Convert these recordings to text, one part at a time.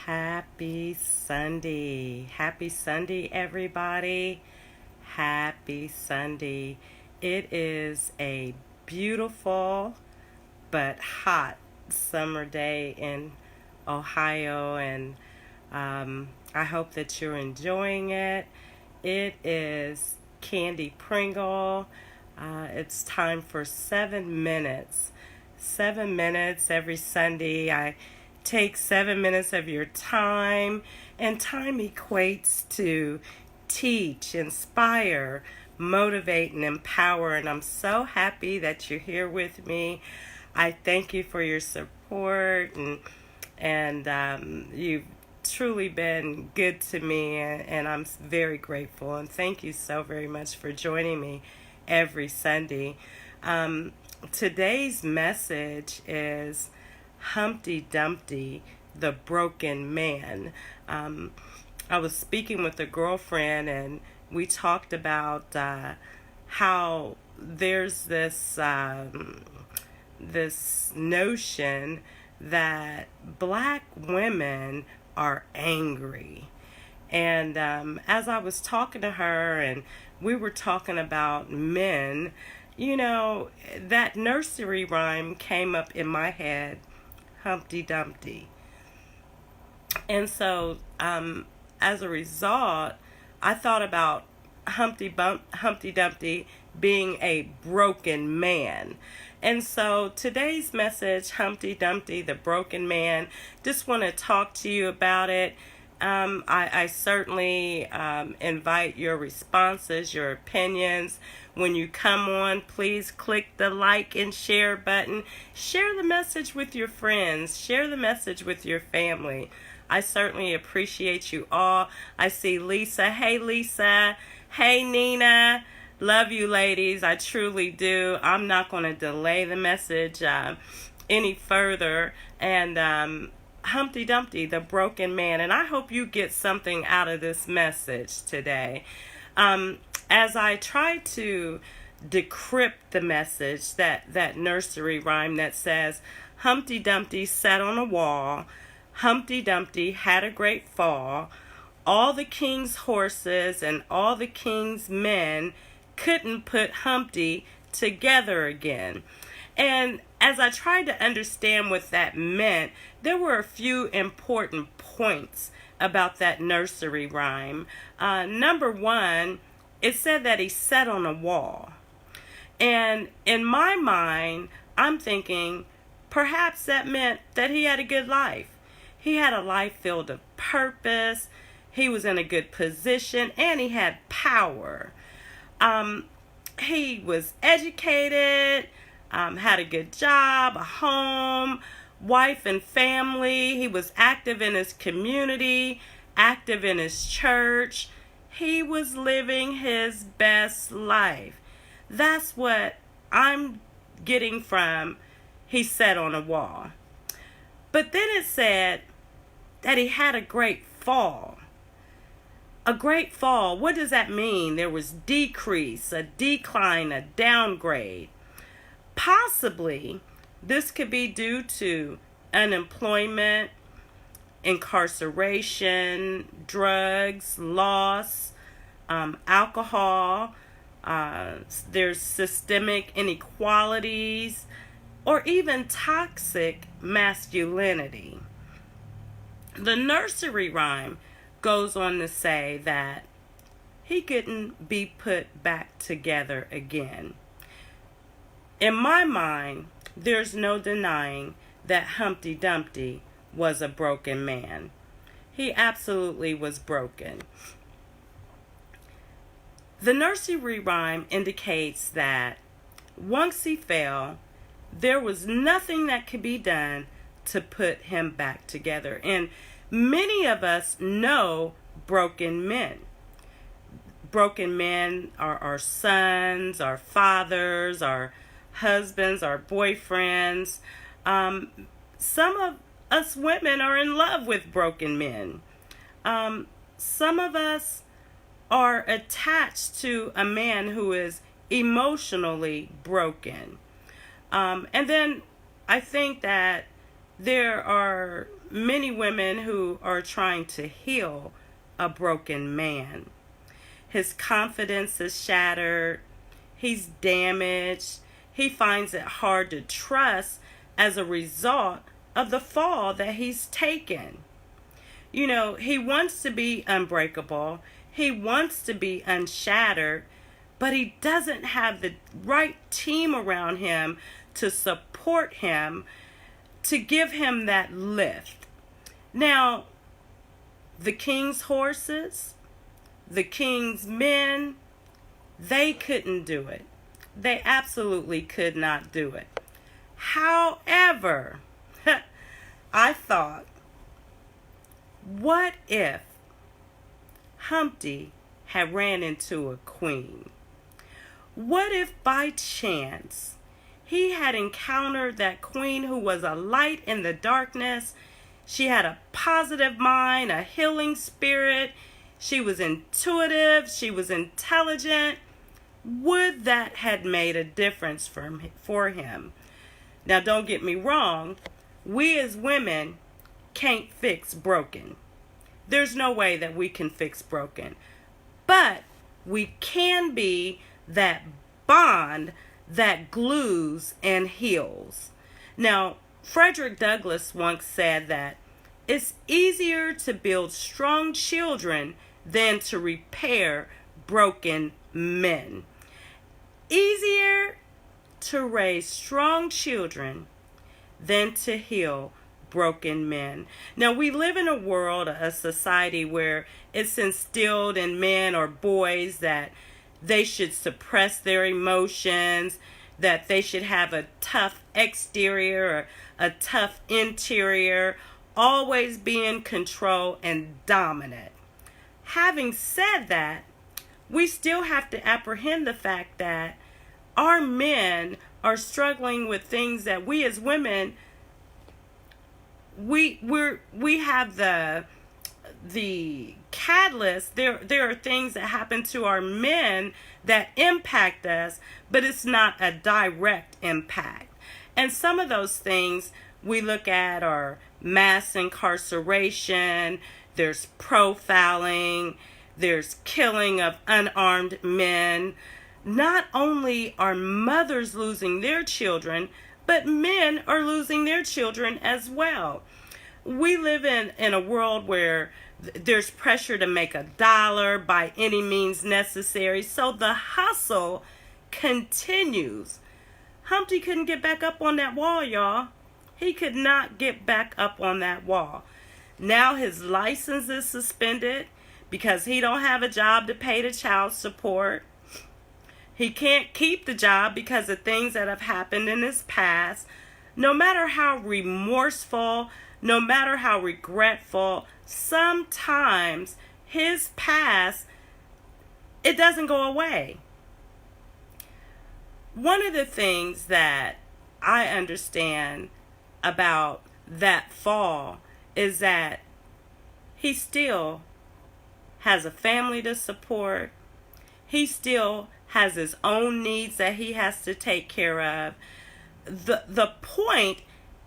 Happy Sunday. Happy Sunday, everybody. Happy Sunday. It is a beautiful but hot summer day in Ohio, and I hope that you're enjoying it. It is Candy Pringle. It's time for 7 minutes. 7 minutes every Sunday. I take 7 minutes of your time, and time equates to teach, inspire, motivate, and empower. And I'm so happy that you're here with me. I thank you for your support, and you've truly been good to me, and I'm very grateful. And thank you so very much for joining me every Sunday. Today's message is Humpty Dumpty, the broken man. I was speaking with a girlfriend, and we talked about how there's this notion that black women are angry. And as I was talking to her, and we were talking about men, that nursery rhyme came up in my head, Humpty Dumpty. And so, as a result, I thought about Humpty Dumpty being a broken man. And so today's message, Humpty Dumpty, the broken man, just want to talk to you about it. I certainly invite your responses, your opinions. When you come on, please click the like and share button. Share the message with your friends. Share the message with your family. I certainly appreciate you all. I see Lisa. Hey, Lisa. Hey, Nina. Love you, ladies. I truly do. I'm not going to delay the message any further. And Humpty Dumpty, the broken man. And I hope you get something out of this message today. As I try to decrypt the message, that nursery rhyme that says, Humpty Dumpty sat on a wall, Humpty Dumpty had a great fall, all the king's horses and all the king's men couldn't put Humpty together again. And as I tried to understand what that meant, there were a few important points about that nursery rhyme. Number one, it said that he sat on a wall. And in my mind, I'm thinking perhaps that meant that he had a good life. He had a life filled with purpose. He was in a good position, and he had power. He was educated, had a good job, a home, wife and family. He was active in his community, active in his church. He was living his best life. That's what I'm getting from he sat on a wall. But then it said that he had a great fall. A great fall, what does that mean? There was decrease, a decline, a downgrade. Possibly, this could be due to unemployment, incarceration, drugs, loss, alcohol. There's systemic inequalities, or even toxic masculinity. The nursery rhyme goes on to say that he couldn't be put back together again. In my mind, there's no denying that Humpty Dumpty was a broken man. He absolutely was broken. The nursery rhyme indicates that once he fell, there was nothing that could be done to put him back together. And many of us know broken men. Broken men are our sons, our fathers, our husbands, our boyfriends. Some of us women are in love with broken men. Some of us are attached to a man who is emotionally broken. And then I think that there are many women who are trying to heal a broken man. His confidence is shattered. He's damaged. He finds it hard to trust as a result of the fall that he's taken. You know, he wants to be unbreakable. He wants to be unshattered, but he doesn't have the right team around him to support him, to give him that lift. Now, the king's horses, the king's men, they couldn't do it. They absolutely could not do it. However, I thought, what if Humpty had ran into a queen? What if by chance he had encountered that queen who was a light in the darkness? She had a positive mind, a healing spirit. She was intuitive. She was intelligent. Would that had made a difference for him? Now, don't get me wrong. We as women can't fix broken. There's no way that we can fix broken. But we can be that bond that glues and heals. Now, Frederick Douglass once said that it's easier to build strong children than to repair broken men. Easier to raise strong children than to heal broken men. Now, we live in a world, a society where it's instilled in men or boys that they should suppress their emotions, that they should have a tough exterior or a tough interior, always be in control and dominant. Having said that, we still have to apprehend the fact that our men are struggling with things that we as women we have the catalyst. There are things that happen to our men that impact us, but it's not a direct impact. And some of those things we look at are mass incarceration, there's profiling, there's killing of unarmed men. Not only are mothers losing their children, but men are losing their children as well. We live in a world where there's pressure to make $1 by any means necessary, so the hustle continues. Humpty couldn't get back up on that wall, y'all. He could not get back up on that wall. Now his license is suspended because he don't have a job to pay the child support. He can't keep the job because of things that have happened in his past. No matter how remorseful, no matter how regretful, sometimes his past, it doesn't go away. One of the things that I understand about that fall is that he still has a family to support. He still has his own needs that he has to take care of. The point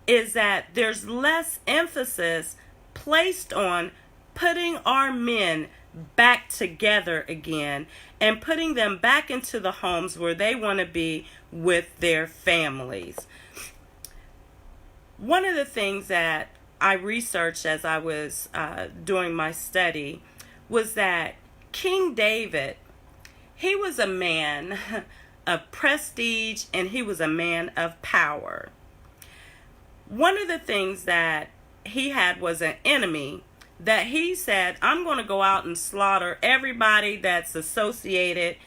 is that there's less emphasis placed on putting our men back together again and putting them back into the homes where they want to be with their families. One of the things that I researched as I was doing my study was that King David, he was a man of prestige and he was a man of power. One of the things that he had was an enemy that he said, I'm going to go out and slaughter everybody that's associated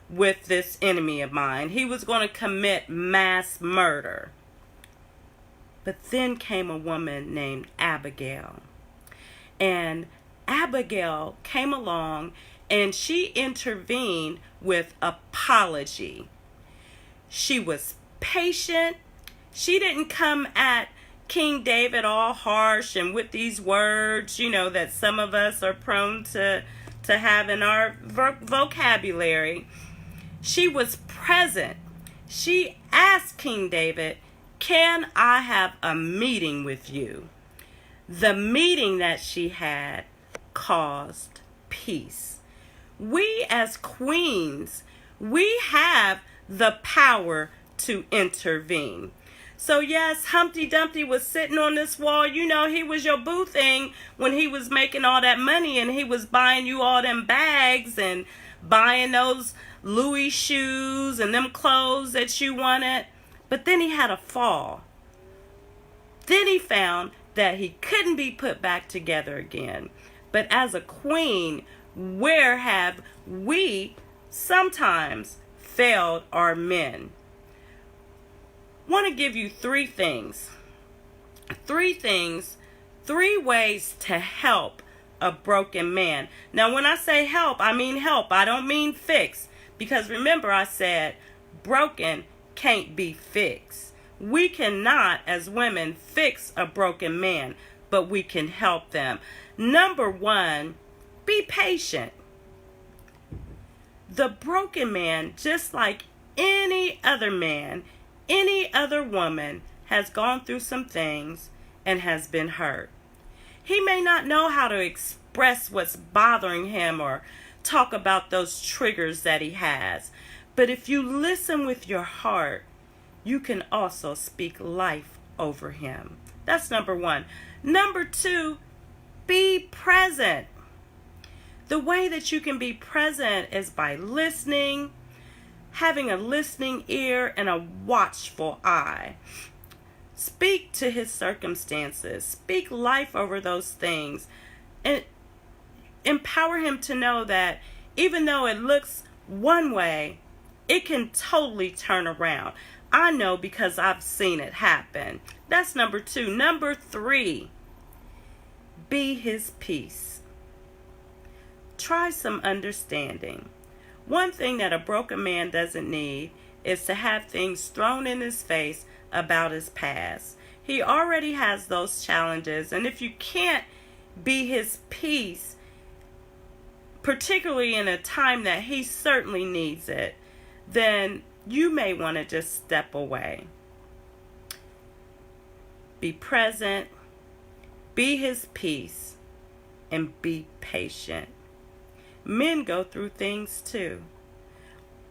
with this enemy of mine. He was going to commit mass murder. But then came a woman named Abigail. And Abigail came along and she intervened with apology. She was patient. She didn't come at King David all harsh and with these words, that some of us are prone to have in our vocabulary. She was present. She asked King David, Can I have a meeting with you? The meeting that she had caused peace. We as queens, we have the power to intervene. So yes, Humpty Dumpty was sitting on this wall. You know, he was your boo thing when he was making all that money and he was buying you all them bags and buying those Louis shoes and them clothes that you wanted. But then he had a fall. Then he found that he couldn't be put back together again. But as a queen, where have we sometimes failed our men? Want to give you three things. Three ways to help a broken man. Now, when I say help, I mean help. I don't mean fix. Because remember, I said broken can't be fixed. We cannot, as women, fix a broken man, but we can help them. Number one, be patient. The broken man, just like any other man, any other woman, has gone through some things and has been hurt. He may not know how to express what's bothering him or talk about those triggers that he has. But if you listen with your heart, you can also speak life over him. That's number one. Number two, be present. The way that you can be present is by listening, having a listening ear and a watchful eye. Speak to his circumstances. Speak life over those things. And empower him to know that even though it looks one way, it can totally turn around. I know because I've seen it happen. That's number two. Number three, be his peace. Try some understanding. One thing that a broken man doesn't need is to have things thrown in his face about his past. He already has those challenges, and if you can't be his peace, particularly in a time that he certainly needs it, then you may want to just step away. Be present, be his peace, and be patient. Men go through things too.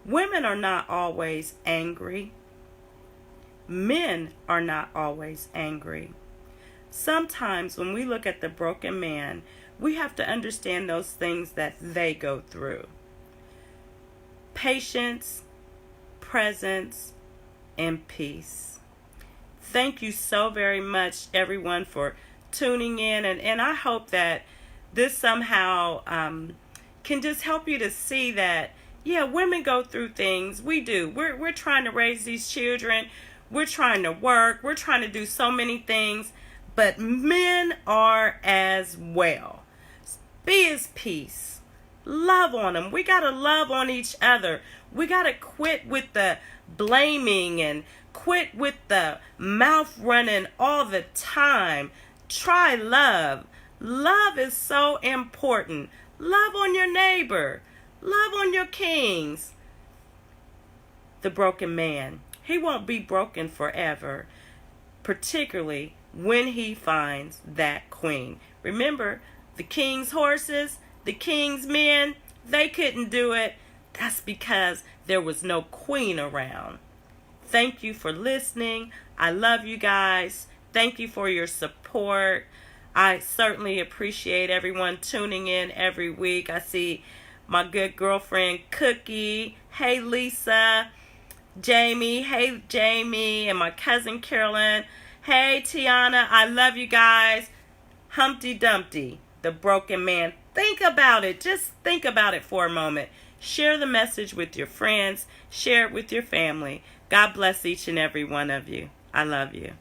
Women are not always angry. Men are not always angry. Sometimes when we look at the broken man, we have to understand those things that they go through. Patience, presence, and peace. Thank you so very much, everyone, for tuning in. And I hope that this somehow can just help you to see that, yeah, women go through things. We do. We're trying to raise these children. We're trying to work. We're trying to do so many things. But men are as well. Be his peace. Love on them. We got to love on each other. We got to quit with the blaming and quit with the mouth running all the time. Try love. Love is so important. Love on your neighbor. Love on your kings. The broken man, he won't be broken forever, particularly when he finds that queen. Remember, the king's horses, the king's men, they couldn't do it. That's because there was no queen around. Thank you for listening. I love you guys. Thank you for your support. I certainly appreciate everyone tuning in every week. I see my good girlfriend Cookie. Hey Lisa. Jamie. Hey Jamie. And my cousin Carolyn. Hey Tiana. I love you guys. Humpty Dumpty, the broken man. Think about it. Just think about it for a moment. Share the message with your friends. Share it with your family. God bless each and every one of you. I love you.